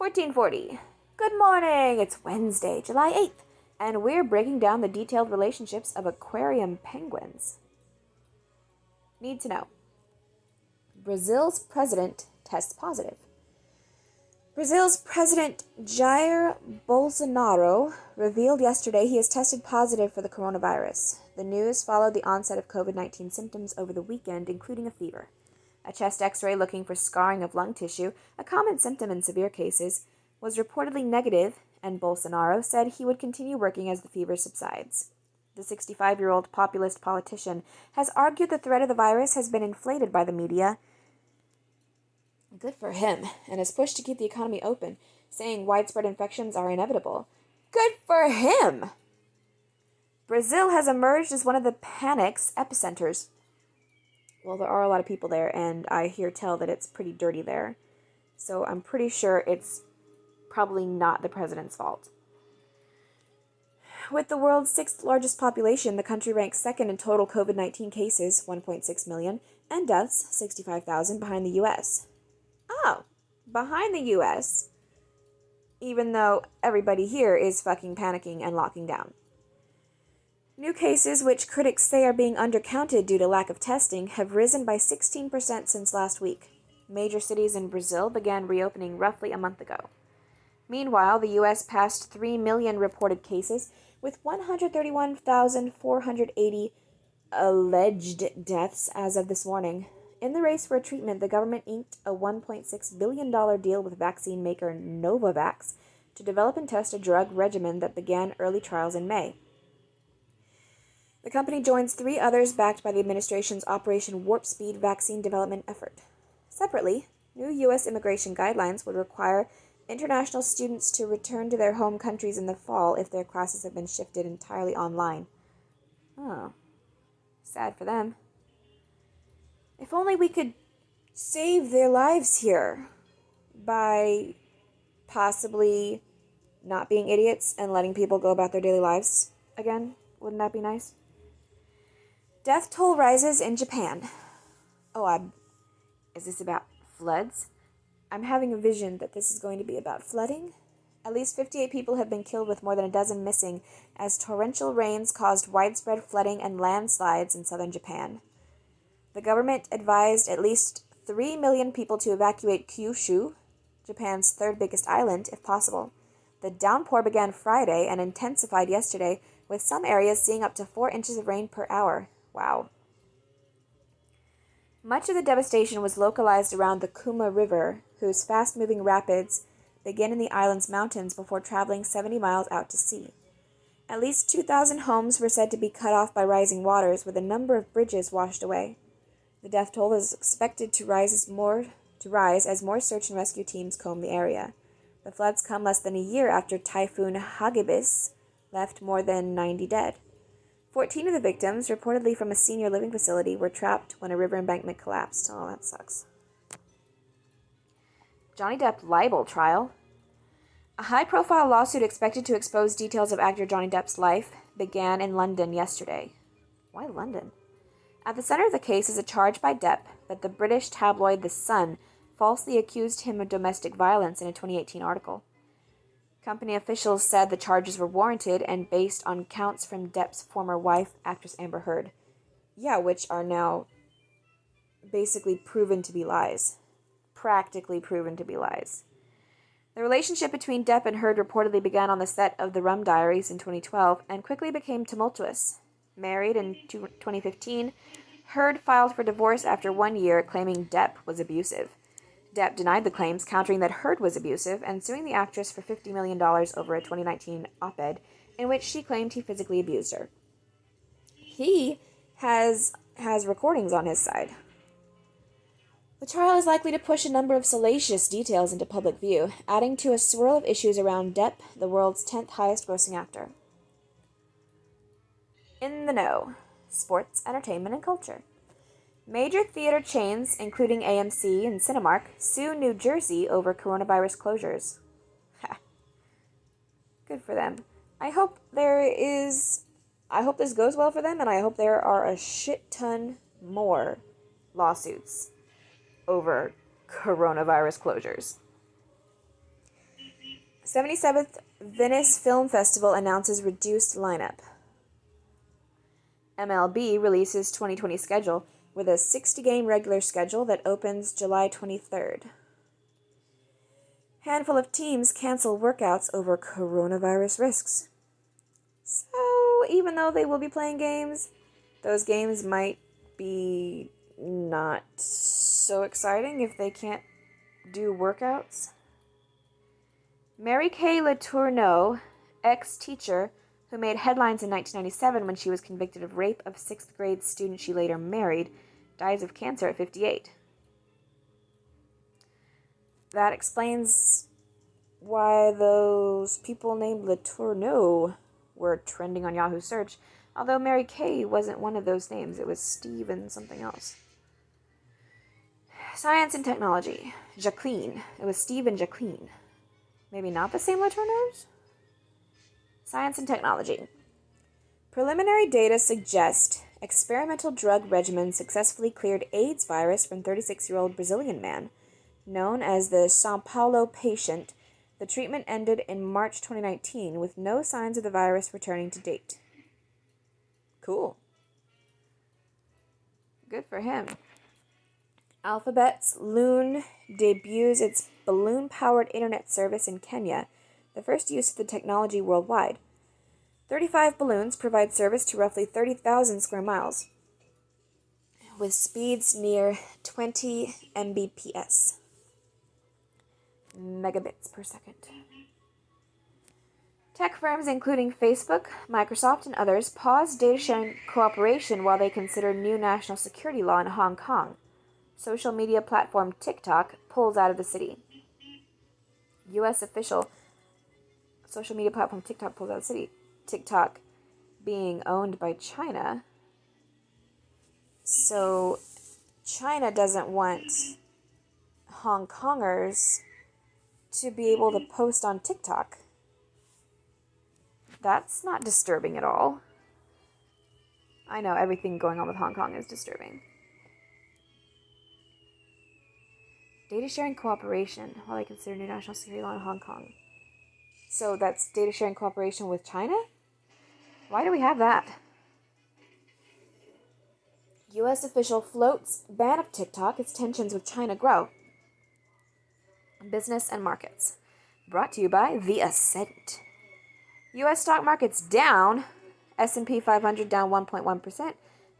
1440. Good morning! It's Wednesday, July 8th, and we're breaking down the detailed relationships of aquarium penguins. Need to know. Brazil's president tests positive. Brazil's President Jair Bolsonaro revealed yesterday he has tested positive for the coronavirus. The news followed the onset of COVID-19 symptoms over the weekend, including a fever. A chest x-ray looking for scarring of lung tissue, a common symptom in severe cases, was reportedly negative, and Bolsonaro said he would continue working as the fever subsides. The 65-year-old populist politician has argued the threat of the virus has been inflated by the media. Good for him, and has pushed to keep the economy open, saying widespread infections are inevitable. Good for him! Brazil has emerged as one of the panic's epicenters. Well, there are a lot of people there, and I hear tell that it's pretty dirty there. So I'm pretty sure it's probably not the president's fault. With the world's sixth largest population, the country ranks second in total COVID-19 cases, 1.6 million, and deaths, 65,000, behind the U.S. Oh, behind the U.S., even though everybody here is fucking panicking and locking down. New cases, which critics say are being undercounted due to lack of testing, have risen by 16% since last week. Major cities in Brazil began reopening roughly a month ago. Meanwhile, the U.S. passed 3 million reported cases, with 131,480 alleged deaths as of this morning. In the race for a treatment, the government inked a $1.6 billion deal with vaccine maker Novavax to develop and test a drug regimen that began early trials in May. The company joins 3 others backed by the administration's Operation Warp Speed vaccine development effort. Separately, new U.S. immigration guidelines would require international students to return to their home countries in the fall if their classes have been shifted entirely online. Oh, sad for them. If only we could save their lives here by possibly not being idiots and letting people go about their daily lives again. Wouldn't that be nice? Death toll rises in Japan. Is this about floods? I'm having a vision that this is going to be about flooding. At least 58 people have been killed with more than a dozen missing as torrential rains caused widespread flooding and landslides in southern Japan. The government advised at least 3 million people to evacuate Kyushu, Japan's third biggest island, if possible. The downpour began Friday and intensified yesterday, with some areas seeing up to 4 inches of rain per hour. Wow. Much of the devastation was localized around the Kuma River, whose fast-moving rapids begin in the island's mountains before traveling 70 miles out to sea. At least 2,000 homes were said to be cut off by rising waters, with a number of bridges washed away. The death toll is expected to rise as more search and rescue teams comb the area. The floods come less than a year after Typhoon Hagibis left more than 90 dead. 14 of the victims, reportedly from a senior living facility, were trapped when a river embankment collapsed. Oh, that sucks. Johnny Depp libel trial. A high-profile lawsuit expected to expose details of actor Johnny Depp's life began in London yesterday. Why London? At the center of the case is a charge by Depp that the British tabloid The Sun falsely accused him of domestic violence in a 2018 article. Company officials said the charges were warranted and based on counts from Depp's former wife, actress Amber Heard. Yeah, which are now basically proven to be lies. Practically proven to be lies. The relationship between Depp and Heard reportedly began on the set of The Rum Diaries in 2012 and quickly became tumultuous. Married in 2015, Heard filed for divorce after 1 year, claiming Depp was abusive. Depp denied the claims, countering that Heard was abusive and suing the actress for $50 million over a 2019 op-ed in which she claimed he physically abused her. He has recordings on his side. The trial is likely to push a number of salacious details into public view, adding to a swirl of issues around Depp, the world's 10th highest-grossing actor. In the know. Sports, entertainment, and culture. Major theater chains, including AMC and Cinemark, sue New Jersey over coronavirus closures. Ha. Good for them. I hope this goes well for them, and I hope there are a shit ton more lawsuits over coronavirus closures. 77th Venice Film Festival announces reduced lineup. MLB releases 2020 schedule with a 60-game regular schedule that opens July 23rd. Handful of teams cancel workouts over coronavirus risks. So, even though they will be playing games, those games might be not so exciting if they can't do workouts. Mary Kay Letourneau, ex-teacher who made headlines in 1997 when she was convicted of rape of 6th grade student she later married, dies of cancer at 58. That explains why those people named Letourneau were trending on Yahoo search, although Mary Kay wasn't one of those names. It was Steve and something else. Science and technology. Jacqueline. It was Steve and Jacqueline. Maybe not the same Letourneaus? Science and technology. Preliminary data suggest experimental drug regimen successfully cleared AIDS virus from 36-year-old Brazilian man. Known as the São Paulo patient, the treatment ended in March 2019 with no signs of the virus returning to date. Cool. Good for him. Alphabet's Loon debuts its balloon-powered internet service in Kenya, the first use of the technology worldwide. 35 balloons provide service to roughly 30,000 square miles, with speeds near 20 Mbps. Megabits per second. Tech firms including Facebook, Microsoft, and others paused data sharing cooperation while they consider new national security law in Hong Kong. Social media platform TikTok pulls out of the city. U.S. official social media platform TikTok pulls out of the city. TikTok being owned by China. So China doesn't want Hong Kongers to be able to post on TikTok. That's not disturbing at all. I know everything going on with Hong Kong is disturbing. Data sharing cooperation while they consider new national security law in Hong Kong. So that's data sharing cooperation with China? Why do we have that? U.S. official floats ban of TikTok as tensions with China grow. Business and markets. Brought to you by The Ascent. U.S. stock markets down. S&P 500 down 1.1%.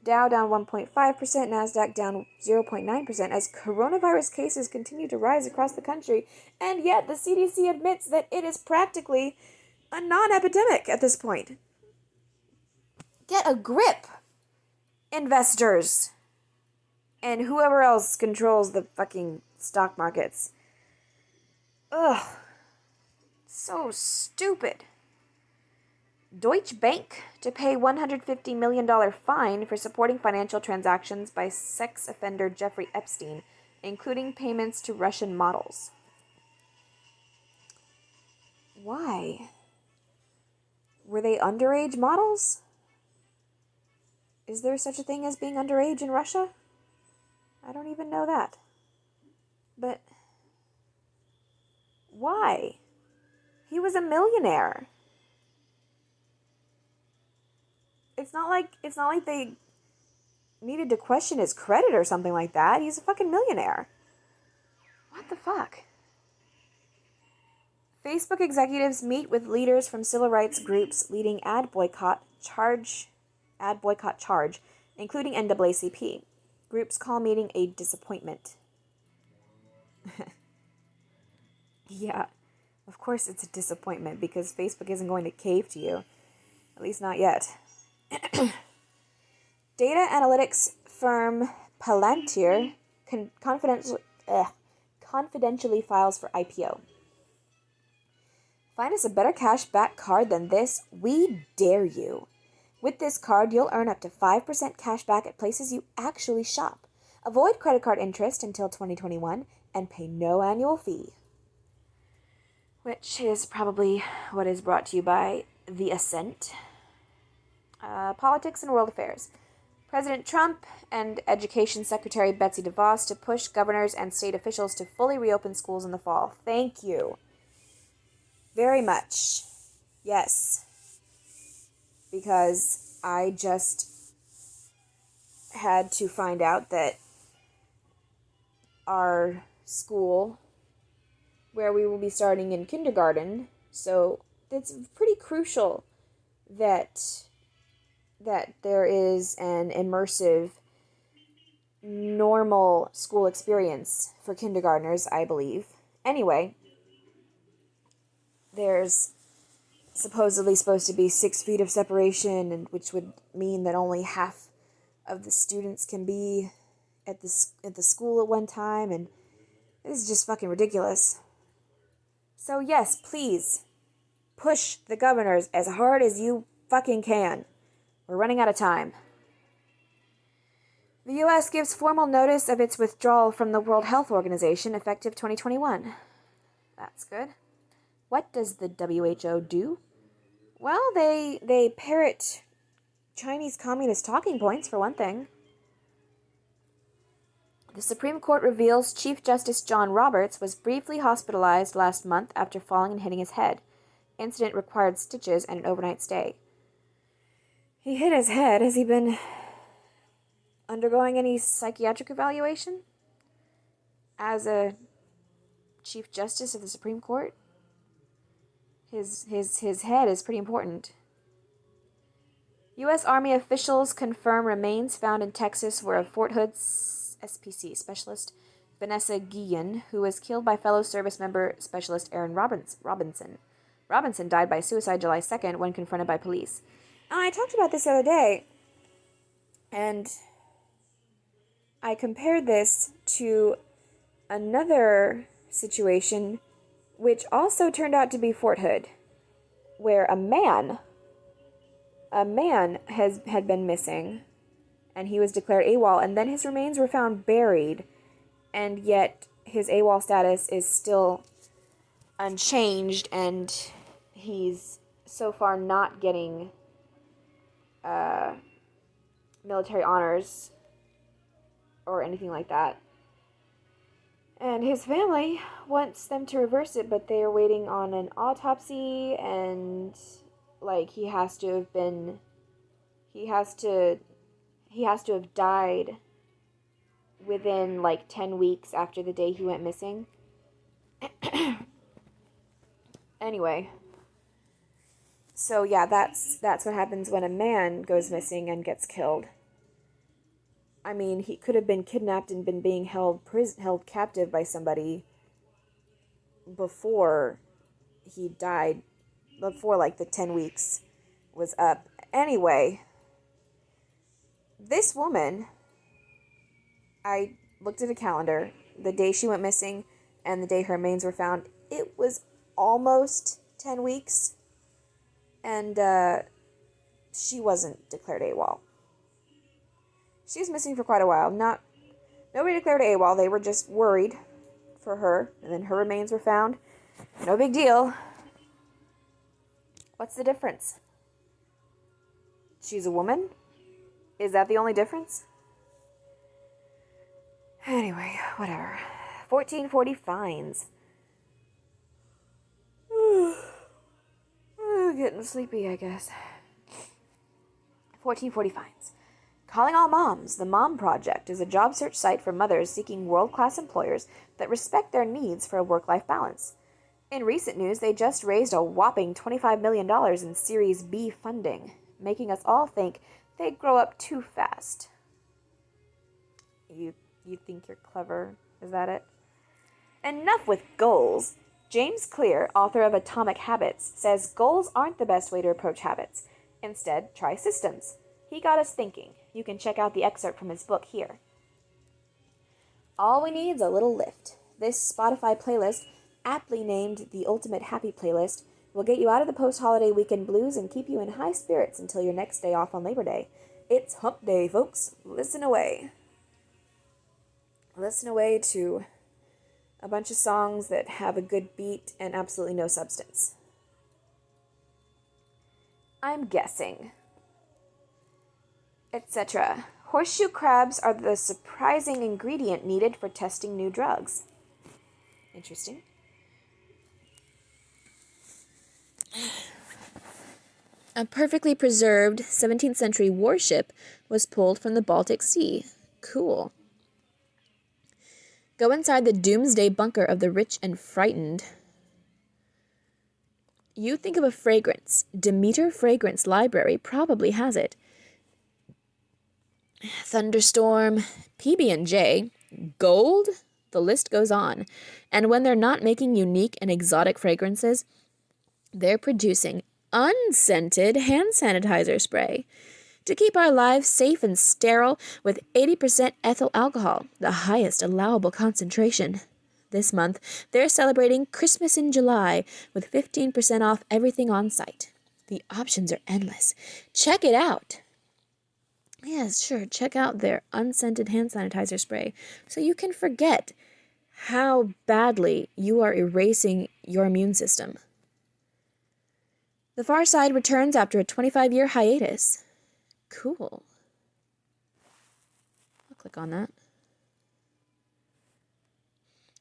Dow down 1.5%. NASDAQ down 0.9% as coronavirus cases continue to rise across the country. And yet the CDC admits that it is practically a non-epidemic at this point. Get a grip, investors. And whoever else controls the fucking stock markets. Ugh. So stupid. Deutsche Bank to pay $150 million fine for supporting financial transactions by sex offender Jeffrey Epstein, including payments to Russian models. Why? Were they underage models? Is there such a thing as being underage in Russia? I don't even know that. But why? He was a millionaire. It's not like they needed to question his credit or something like that. He's a fucking millionaire. What the fuck? Facebook executives meet with leaders from civil rights groups leading ad boycott charge, including NAACP. Groups call meeting a disappointment. Yeah, of course it's a disappointment because Facebook isn't going to cave to you. At least not yet. Data analytics firm Palantir confidentially files for IPO. Find us a better cash back card than this? We dare you. With this card, you'll earn up to 5% cash back at places you actually shop. Avoid credit card interest until 2021 and pay no annual fee. Which is probably what is brought to you by The Ascent. Politics and world affairs. President Trump and Education Secretary Betsy DeVos to push governors and state officials to fully reopen schools in the fall. Thank you. Very much. Yes. Because I just had to find out that our school, where we will be starting in kindergarten, so it's pretty crucial that there is an immersive normal school experience for kindergartners, I believe. Anyway, there's supposedly supposed to be 6 feet of separation, and which would mean that only half of the students can be at the school at one time, and this is just fucking ridiculous. So yes, please push the governors as hard as you fucking can. We're running out of time. The U.S. gives formal notice of its withdrawal from the World Health Organization effective 2021. That's good. What does the WHO do? Well, they parrot Chinese Communist talking points, for one thing. The Supreme Court reveals Chief Justice John Roberts was briefly hospitalized last month after falling and hitting his head. Incident required stitches and an overnight stay. He hit his head. Has he been undergoing any psychiatric evaluation as a Chief Justice of the Supreme Court? His head is pretty important. U.S. Army officials confirm remains found in Texas were of Fort Hood's SPC specialist Vanessa Guillen, who was killed by fellow service member specialist Aaron Robinson. Robinson died by suicide July 2nd when confronted by police. I talked about this the other day, and I compared this to another situation which also turned out to be Fort Hood, where a man had been missing, and he was declared AWOL, and then his remains were found buried, and yet his AWOL status is still unchanged, and he's so far not getting military honors or anything like that. And his family wants them to reverse it, but they are waiting on an autopsy, and he has to have died within 10 weeks after the day he went missing. Anyway, so yeah, that's what happens when a man goes missing and gets killed. I mean, he could have been kidnapped and been being held captive by somebody before he died, before the 10 weeks was up. Anyway, this woman, I looked at a calendar, the day she went missing and the day her remains were found, it was almost 10 weeks, and she wasn't declared AWOL. She was missing for quite a while. Nobody declared AWOL. They were just worried for her, and then her remains were found. No big deal. What's the difference? She's a woman? Is that the only difference? Anyway, whatever. 1440 fines. Getting sleepy, I guess. 1440 fines. Calling All Moms, the Mom Project is a job search site for mothers seeking world-class employers that respect their needs for a work-life balance. In recent news, they just raised a whopping $25 million in Series B funding, making us all think they'd grow up too fast. You think you're clever? Is that it? Enough with goals. James Clear, author of Atomic Habits, says goals aren't the best way to approach habits. Instead, try systems. He got us thinking. You can check out the excerpt from his book here. All we need is a little lift. This Spotify playlist, aptly named the Ultimate Happy Playlist, will get you out of the post-holiday weekend blues and keep you in high spirits until your next day off on Labor Day. It's hump day, folks. Listen away. Listen away to a bunch of songs that have a good beat and absolutely no substance. I'm guessing. Etc. Horseshoe crabs are the surprising ingredient needed for testing new drugs. Interesting. A perfectly preserved 17th century warship was pulled from the Baltic Sea. Cool. Go inside the doomsday bunker of the rich and frightened. You think of a fragrance. Demeter Fragrance Library probably has it. Thunderstorm, PB&J, gold, the list goes on. And when they're not making unique and exotic fragrances, they're producing unscented hand sanitizer spray to keep our lives safe and sterile with 80% ethyl alcohol, the highest allowable concentration. This month, they're celebrating Christmas in July with 15% off everything on site. The options are endless. Check it out. Yes, sure, check out their unscented hand sanitizer spray so you can forget how badly you are erasing your immune system. The Far Side returns after a 25-year hiatus. Cool. I'll click on that.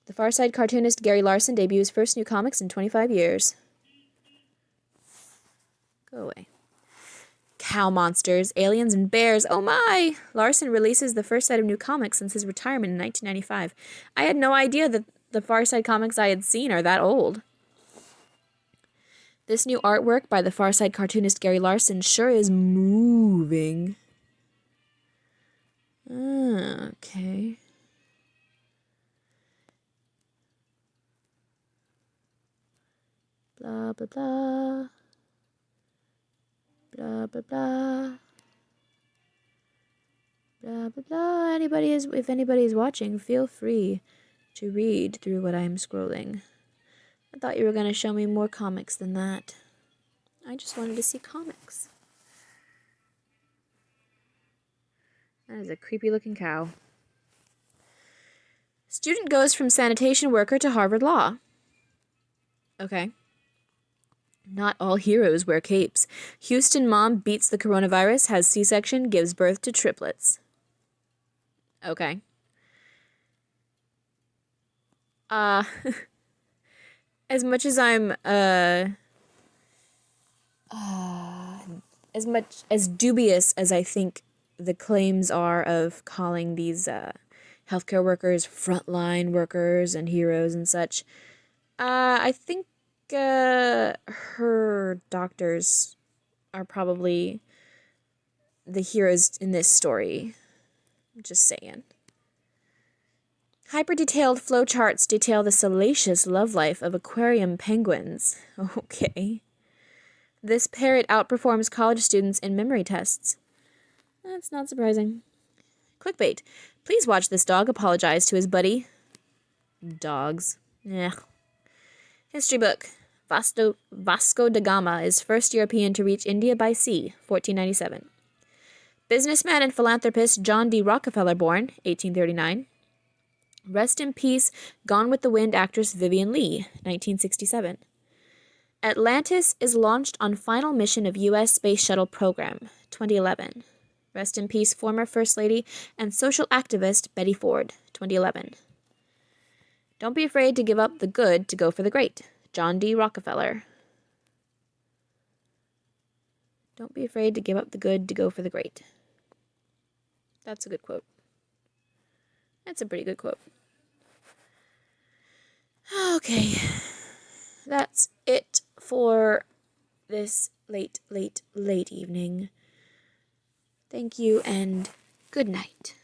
The Far Side cartoonist Gary Larson debuts first new comics in 25 years. Go away. Cow monsters, aliens, and bears. Oh my! Larson releases the first set of new comics since his retirement in 1995. I had no idea that the Far Side comics I had seen are that old. This new artwork by the Far Side cartoonist Gary Larson sure is moving. Okay. Blah, blah, blah. Blah, blah, blah. Blah, blah, blah. If anybody is watching, feel free to read through what I am scrolling. I thought you were going to show me more comics than that. I just wanted to see comics. That is a creepy looking cow. Student goes from sanitation worker to Harvard Law. Okay. Not all heroes wear capes. Houston mom beats the coronavirus, has C-section, gives birth to triplets. Okay. As much as I'm, as much as dubious as I think the claims are of calling these, healthcare workers frontline workers and heroes and such, I think, her doctors are probably the heroes in this story. I'm just saying. Hyper-detailed flowcharts detail the salacious love life of aquarium penguins. Okay. This parrot outperforms college students in memory tests. That's not surprising. Clickbait. Please watch this dog apologize to his buddy. Dogs. Yeah. History book. Vasco da Gama is first European to reach India by sea, 1497. Businessman and philanthropist John D. Rockefeller born, 1839. Rest in peace, Gone with the Wind actress Vivien Leigh, 1967. Atlantis is launched on final mission of U.S. Space Shuttle program, 2011. Rest in peace, former First Lady and social activist Betty Ford, 2011. Don't be afraid to give up the good to go for the great, John D. Rockefeller. Don't be afraid to give up the good to go for the great. That's a good quote. That's a pretty good quote. Okay. That's it for this late evening. Thank you and good night.